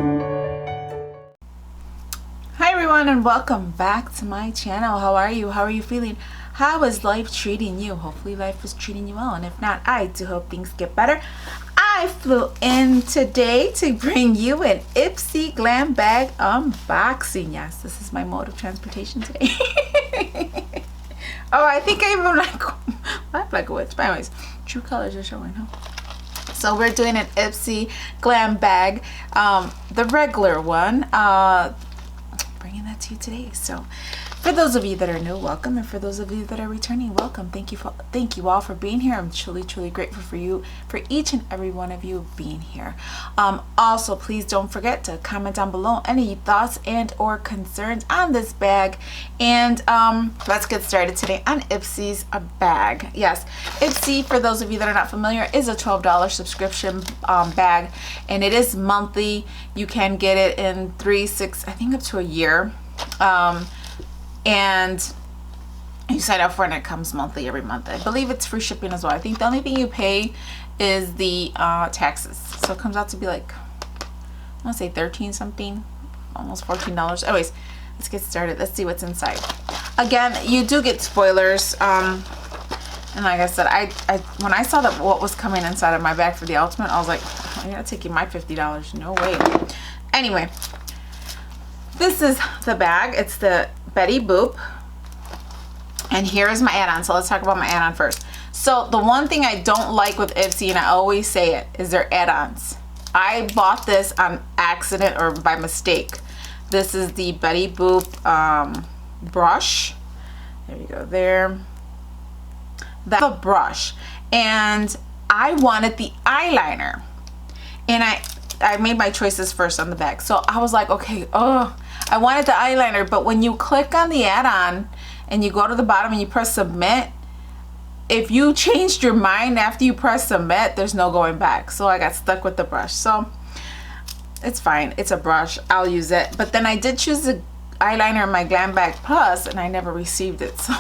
Hi everyone, and welcome back to my channel. How are you? How are you feeling? How is life treating you? Hopefully life is treating you well, and if not, I do hope things get better. I flew in today to bring you an Ipsy Glam bag unboxing. Yes, this is my mode of transportation today. Oh, I think I even like a witch. But anyways, true colors are showing, huh? So we're doing an Ipsy Glam bag, the regular one. Bringing that to you today. So for those of you that are new, welcome, and for those of you that are returning, welcome. Thank you all for being here. I'm truly grateful for each and every one of you being here. Also, please don't forget to comment down below any thoughts and or concerns on this bag, and let's get started today on Ipsy's bag. Yes, Ipsy, for those of you that are not familiar, is a $12 subscription bag, and it is monthly. You can get it in 3, 6, I think up to a year. And you sign up for it and it comes monthly every month. I believe it's free shipping as well. I think the only thing you pay is the taxes. So it comes out to be like, I want to say 13 something, almost $14. Anyways, let's get started. Let's see what's inside. Again, you do get spoilers. And like I said, I when I saw that what was coming inside of my bag for the ultimate, I was like, I'm gonna take you my $50. No way. Anyway, this is the bag. It's the Betty Boop, and here is my add-on. So let's talk about my add-on first. So the one thing I don't like with Ipsy, and I always say it, is their add-ons. I bought this on accident or by mistake. This is the Betty Boop brush. There you go. There. That's a brush, and I wanted the eyeliner, and I made my choices first on the bag. So I was like, okay, I wanted the eyeliner, but when you click on the add-on and you go to the bottom and you press submit, if you changed your mind after you press submit, there's no going back. So I got stuck with the brush. So it's fine. It's a brush. I'll use it. But then I did choose the eyeliner in my Glam Bag Plus, and I never received it. So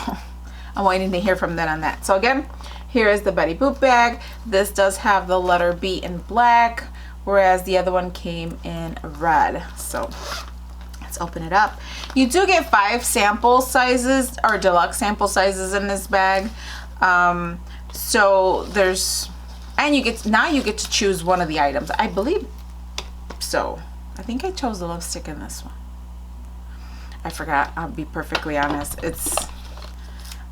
I'm waiting to hear from them on that. So again, here is the Betty Boop bag. This does have the letter B in black, whereas the other one came in red. So let's open it up. You do get 5 sample sizes or deluxe sample sizes in this bag. So there's, and you get to choose one of the items. I believe so. I think I chose the lipstick in this one. I forgot. I'll be perfectly honest.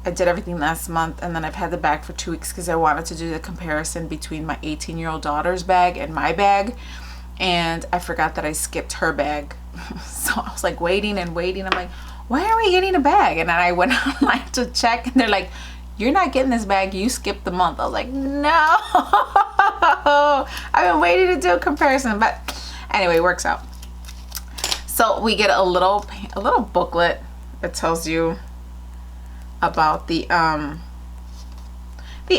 I did everything last month, and then I've had the bag for 2 weeks because I wanted to do the comparison between my 18-year-old daughter's bag and my bag, and I forgot that I skipped her bag. So I was like waiting and waiting. I'm like, why are we getting a bag? And then I went online to check, and they're like, you're not getting this bag, you skipped the month. I was like, no. I've been waiting to do a comparison, but anyway, it works out. So we get a little booklet that tells you about the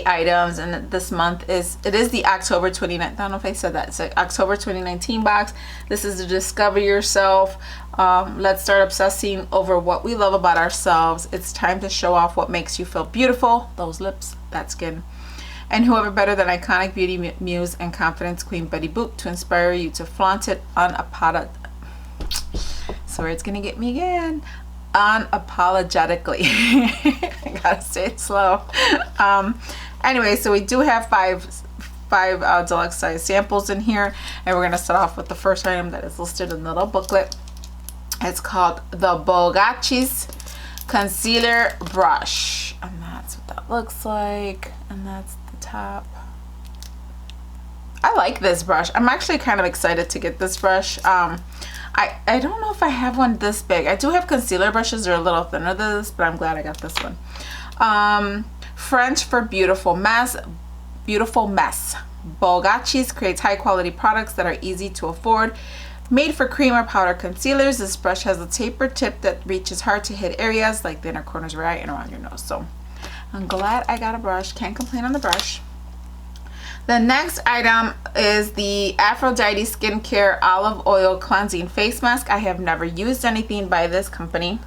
items, and this month is the October 29th. I don't know if I said that. It's like October 2019 box. This is to discover yourself. Let's start obsessing over what we love about ourselves. It's time to show off what makes you feel beautiful. Those lips, that skin. And whoever better than iconic beauty muse and confidence queen Betty Boop to inspire you to flaunt it unapologetically. Sorry, it's gonna get me again. Unapologetically. I gotta say it slow. Anyway, so we do have five deluxe size samples in here, and we're gonna start off with the first item that is listed in the little booklet. It's called the Bogacci's Concealer Brush, and that's what that looks like, and that's the top. I like this brush. I'm actually kind of excited to get this brush. I don't know if I have one this big. I do have concealer brushes. They're a little thinner than this, but I'm glad I got this one. French for beautiful mess. Bogacci's creates high quality products that are easy to afford. Made for cream or powder concealers, this brush has a tapered tip that reaches hard to hit areas like the inner corners of your eye and around your nose. So I'm glad I got a brush. Can't complain on the brush. The next item is the Aphrodite Skincare Olive Oil Cleansing Face Mask. I have never used anything by this company.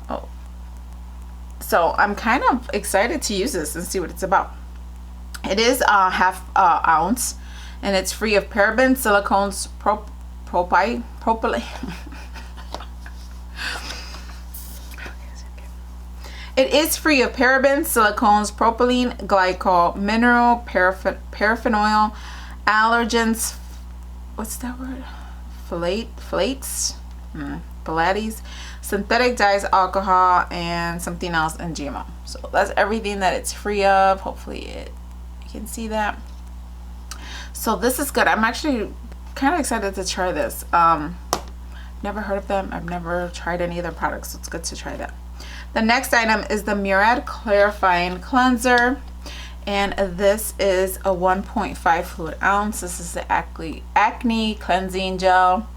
Oh, so I'm kind of excited to use this and see what it's about. It is half ounce, and it's free of parabens, silicones, propylene. It is free of parabens, silicones, propylene glycol, mineral, paraffinoil, allergens. What's that word? Phthalates, synthetic dyes, alcohol, and something else, and GMO. So that's everything that it's free of. Hopefully you can see that. So this is good. I'm actually kind of excited to try this. Never heard of them. I've never tried any of their products, so it's good to try that. The next item is the Murad Clarifying Cleanser, and this is a 1.5 fluid ounce. This is the acne cleansing gel.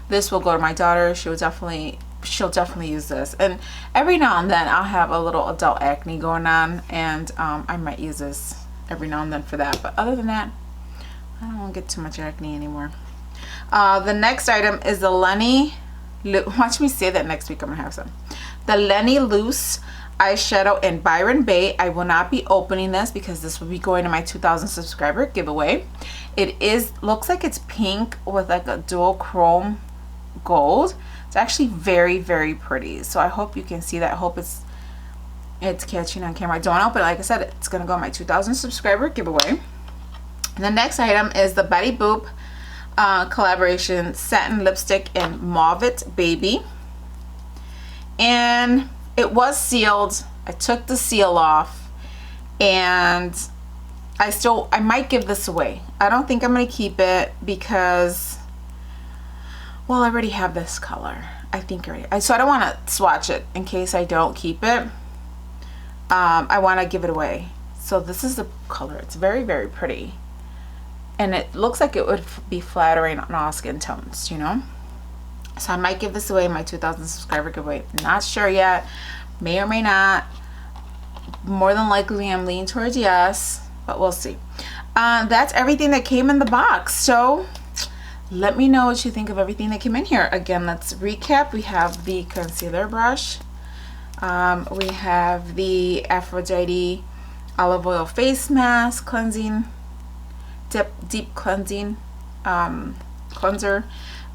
This will go to my daughter. She'll definitely use this, and every now and then I'll have a little adult acne going on, and I might use this every now and then for that, but other than that, I don't get too much acne anymore. The next item is the Lenny, watch me say that next week. I'm gonna have some. The Lenny Loose eyeshadow in Byron Bay. I will not be opening this because this will be going to my 2,000 subscriber giveaway. It looks like it's pink with like a dual chrome gold. It's actually very, very pretty. So I hope you can see that. I hope it's catching on camera. Don't open it. Like I said, it's gonna go to my 2,000 subscriber giveaway. And the next item is the Betty Boop collaboration satin lipstick in Mauve Baby. And it was sealed. I took the seal off, and I might give this away. I don't think I'm gonna keep it because, well, I already have this color. I think already. So I don't want to swatch it in case I don't keep it. I want to give it away. So this is the color. It's very, very pretty, and it looks like it would be flattering on all skin tones, you know. So I might give this away in my 2,000 subscriber giveaway. Not sure yet. May or may not. More than likely I'm leaning towards yes, but we'll see. That's everything that came in the box. So let me know what you think of everything that came in here. Again, let's recap. We have the concealer brush. We have the Aphrodite olive oil face mask cleansing, deep cleansing cleanser.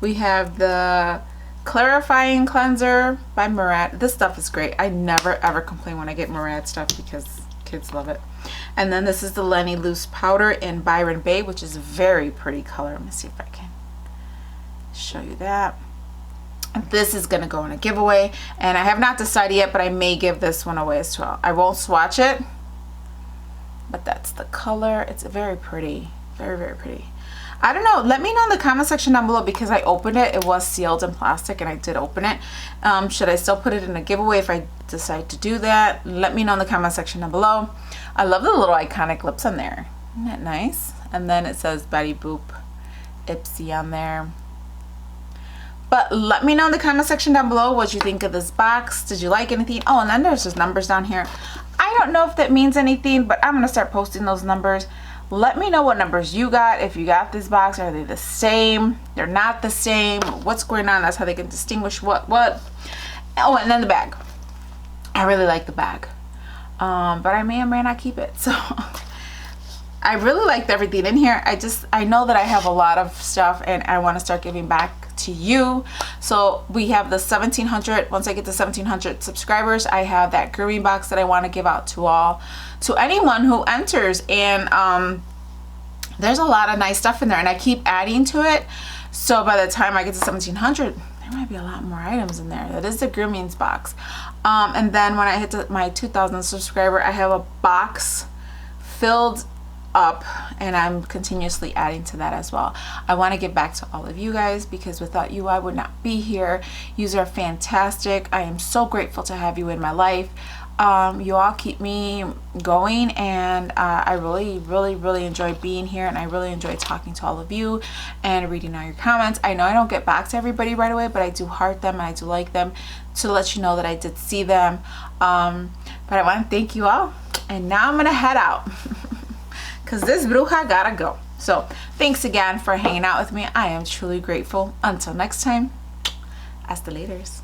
We have the clarifying cleanser by Murad. This stuff is great. I never ever complain when I get Murad stuff because kids love it. And then this is the Lenny Loose powder in Byron Bay, which is a very pretty color. Let me see if I can show you that. This is going to go in a giveaway, and I have not decided yet, but I may give this one away as well. I won't swatch it, but that's the color. It's very pretty. Very, very pretty. I don't know. Let me know in the comment section down below, because I opened it. It was sealed in plastic, and I did open it. Should I still put it in a giveaway if I decide to do that? Let me know in the comment section down below. I love the little iconic lips on there. Isn't that nice? And then it says Betty Boop Ipsy on there. But let me know in the comment section down below what you think of this box. Did you like anything? Oh, and then there's just numbers down here. I don't know if that means anything, but I'm going to start posting those numbers. Let me know what numbers you got. If you got this box, are they the same? They're not the same. What's going on? That's how they can distinguish what. Oh, and then the bag. I really like the bag. But I may or may not keep it. So I really liked everything in here. I know that I have a lot of stuff, and I want to start giving back to you. So we have the 1,700. Once I get to 1,700 subscribers, I have that grooming box that I want to give out to anyone who enters. And there's a lot of nice stuff in there, and I keep adding to it. So by the time I get to 1,700, there might be a lot more items in there. That is the groomings box. And then when I hit my 2,000 subscriber, I have a box filled up, and I'm continuously adding to that as well. I want to give back to all of you guys, because without you I would not be here. You are fantastic. I am so grateful to have you in my life. You all keep me going, and I really enjoy being here, and I really enjoy talking to all of you and reading all your comments. I know I don't get back to everybody right away, but I do heart them, and I do like them, to let you know that I did see them. But I want to thank you all, and now I'm gonna head out because this bruja gotta go. So thanks again for hanging out with me. I am truly grateful. Until next time, hasta laterz.